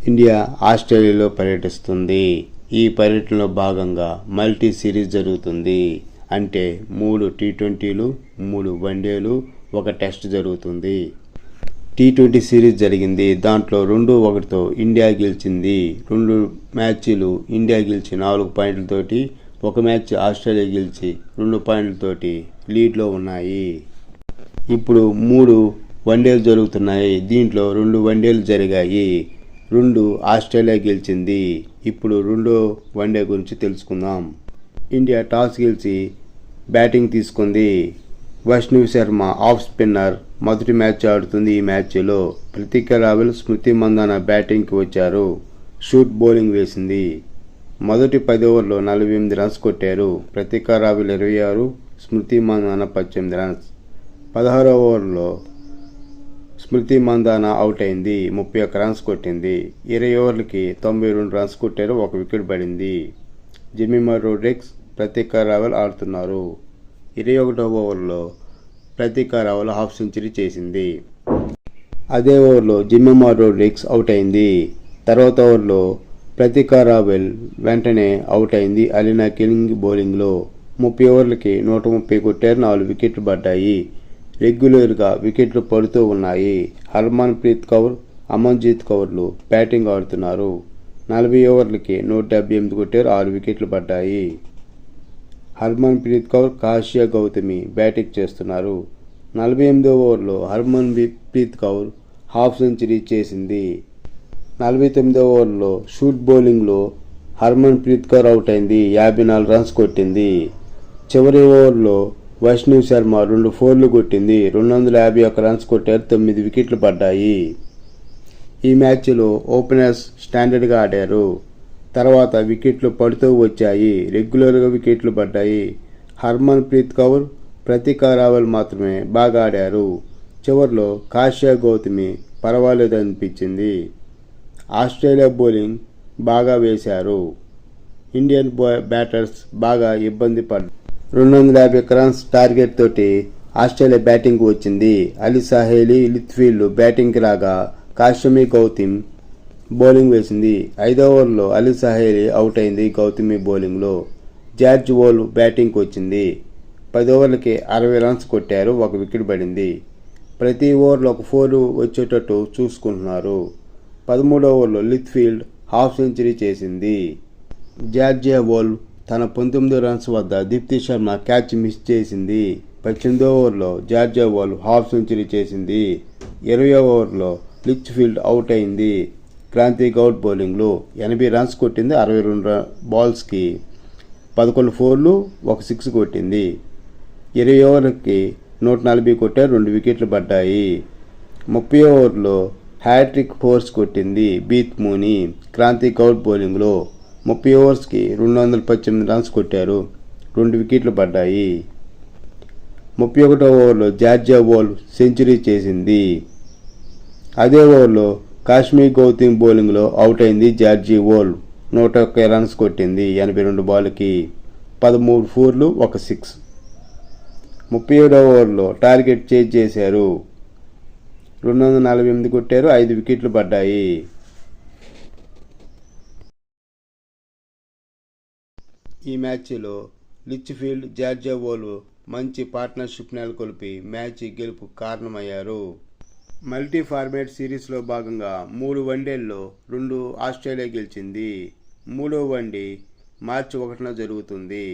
India ఆస్ట్రేలియాలో పర్యటిస్తుంది. ఈ పర్యటనలో భాగంగా మల్టీ సిరీస్ జరుగుతుంది. అంటే 3 టీ20లు, 3 వన్డేలు, 1 టెస్ట్ జరుగుతుంది. టీ20 సిరీస్ జరిగింది. దాంట్లో 2-1తో ఇండియా గెలిచింది. 2 మ్యాచ్లు ఇండియా గెలిచి 4 పాయింట్లతోటి, 1 మ్యాచ్ ఆస్ట్రేలియా గెలిచి 2 పాయింట్లతోటి లీడ్లో ఉన్నాయి. ఇప్పుడు 3 వన్డేలు జరుగుతున్నాయి. దీంట్లో 2 వన్డేలు జరిగాయి. 2 ఆస్ట్రేలియా గెలిచింది. ఇప్పుడు 2వ వన్డే గురించి తెలుసుకుందాం. ఇండియా టాస్ గెలిచి బ్యాటింగ్ తీసుకుంది. వైష్ణవ్ శర్మ ఆఫ్ స్పిన్నర్ మొదటి మ్యాచ్ ఆడుతుంది. ఈ మ్యాచ్లో ప్రతీక రావెల్, స్మృతి మందాన బ్యాటింగ్కి వచ్చారు. షూట్ బౌలింగ్ వేసింది. మొదటి 10 ఓవర్లో 48 రన్స్ కొట్టారు. ప్రతీక రావెల్ 26, స్మృతి మందాన 18 రన్స్. 16వ ఓవర్లో స్మృతి మందాన అవుట్ అయింది. 31 రన్స్ కొట్టింది. 20 ఓవర్లకి 92 రన్స్ కొట్టారు. 1 వికెట్ పడింది. జెమిమా రోడ్రిగ్స్, ప్రతీక రావెల్ ఆడుతున్నారు. 21వ ఓవర్లో ప్రతీక రావెల్ హాఫ్ సెంచరీ చేసింది. అదే ఓవర్లో జెమిమా రోడ్రిగ్స్ అవుట్ అయింది. తర్వాత ఓవర్లో ప్రతీక రావెల్ వెంటనే అవుట్ అయింది. అలీనా కింగ్ బౌలింగ్లో 30 ఓవర్లకి 130 కొట్టారు. 4 వికెట్లు పడ్డాయి. రెగ్యులర్గా వికెట్లు పడుతూ ఉన్నాయి. హర్మన్ ప్రీత్ కౌర్, అమన్జీత్ కౌర్లు బ్యాటింగ్ ఆడుతున్నారు. 40 ఓవర్లకి 178 కొట్టారు. 6 వికెట్లు పడ్డాయి. హర్మన్ ప్రీత్ కౌర్, కాశ్యా గౌతమి బ్యాటింగ్ చేస్తున్నారు. 48వ ఓవర్లో హర్మన్ ప్రీత్ కౌర్ హాఫ్ సెంచరీ చేసింది. 49వ ఓవర్లో షూట్ బౌలింగ్లో హర్మన్ ప్రీత్ కౌర్ అవుట్ అయింది. 54 రన్స్ కొట్టింది. చివరి ఓవర్లో వైష్ణవ్ శర్మ 2 ఫోర్లు కొట్టింది. 251 రన్స్ కొట్టారు. 9 వికెట్లు పడ్డాయి. ఈ మ్యాచ్లో ఓపెనర్స్ స్టాండర్డ్గా ఆడారు. తర్వాత వికెట్లు పడుతూ వచ్చాయి. రెగ్యులర్గా వికెట్లు పడ్డాయి. హర్మన్ ప్రీత్ కౌర్, ప్రతీక రావెల్ మాత్రమే బాగా ఆడారు. చివరిలో కాశ్యా గౌతమి పర్వాలేదు అనిపించింది. ఆస్ట్రేలియా బౌలింగ్ బాగా వేశారు. ఇండియన్ బ్యాటర్స్ బాగా ఇబ్బంది పడ్డారు. 251 రన్స్ టార్గెట్ తోటి ఆస్ట్రేలియా బ్యాటింగ్ వచ్చింది. అలీ సాహెలీ, లిత్ఫీల్డ్ బ్యాటింగ్కి రాగా కాశ్యమి గౌతమ్ బౌలింగ్ వేసింది. 5వ ఓవర్లో అలీ సాహెలీ అవుట్ అయింది. గౌతమి బౌలింగ్లో జార్జ్ వోల్ బ్యాటింగ్కి వచ్చింది. 10 ఓవర్లకి 60 రన్స్ కొట్టారు. 1 వికెట్ పడింది. ప్రతి ఓవర్లో 1 4 వచ్చేటట్టు చూసుకుంటున్నారు. 13వ ఓవర్లో లిత్ఫీల్డ్ హాఫ్ సెంచరీ చేసింది. జార్జియా వోల్ తన 19 రన్స్ వద్ద దీప్తి శర్మ క్యాచ్ మిస్ చేసింది. 18వ ఓవర్లో జార్జియా వోల్ హాఫ్ సెంచరీ చేసింది. 20వ ఓవర్లో లిచ్ఫీల్డ్ అవుట్ అయింది. క్రాంతి గౌడ్ బౌలింగ్లో 80 రన్స్ కొట్టింది. 62 బాల్స్కి 11 ఫోర్లు, 1 సిక్స్ కొట్టింది. 20 ఓవర్లకి 140 కొట్టారు. 2 వికెట్లు పడ్డాయి. 30వ ఓవర్లో హ్యాట్రిక్ ఫోర్స్ కొట్టింది బీత్ మూని. క్రాంతి గౌడ్ బౌలింగ్లో 30 ఓవర్స్కి 218 రన్స్ కొట్టారు. 2 వికెట్లు పడ్డాయి. 31వ ఓవర్లో జార్జియా వోల్ సెంచరీ చేసింది. అదే ఓవర్లో కాశ్మీర్ గౌతమ్ బౌలింగ్లో అవుట్ అయింది. జార్జీ వోల్ 101 రన్స్ కొట్టింది. 82 బాల్కి 13 ఫోర్లు, 1 సిక్స్. 37వ ఓవర్లో టార్గెట్ చేజ్ చేశారు. 248 కొట్టారు. 5 వికెట్లు పడ్డాయి. ఈ మ్యాచ్లో లిచ్ఫీల్డ్, జార్జియా వోల్ మంచి పార్ట్నర్షిప్ నెలకొల్పి మ్యాచ్ గెలుపు కారణమయ్యారు. మల్టీ ఫార్మాట్ సిరీస్లో భాగంగా 3 వన్డేల్లో 2 ఆస్ట్రేలియా గెలిచింది. 3వ వన్డే మార్చి 1న జరుగుతుంది.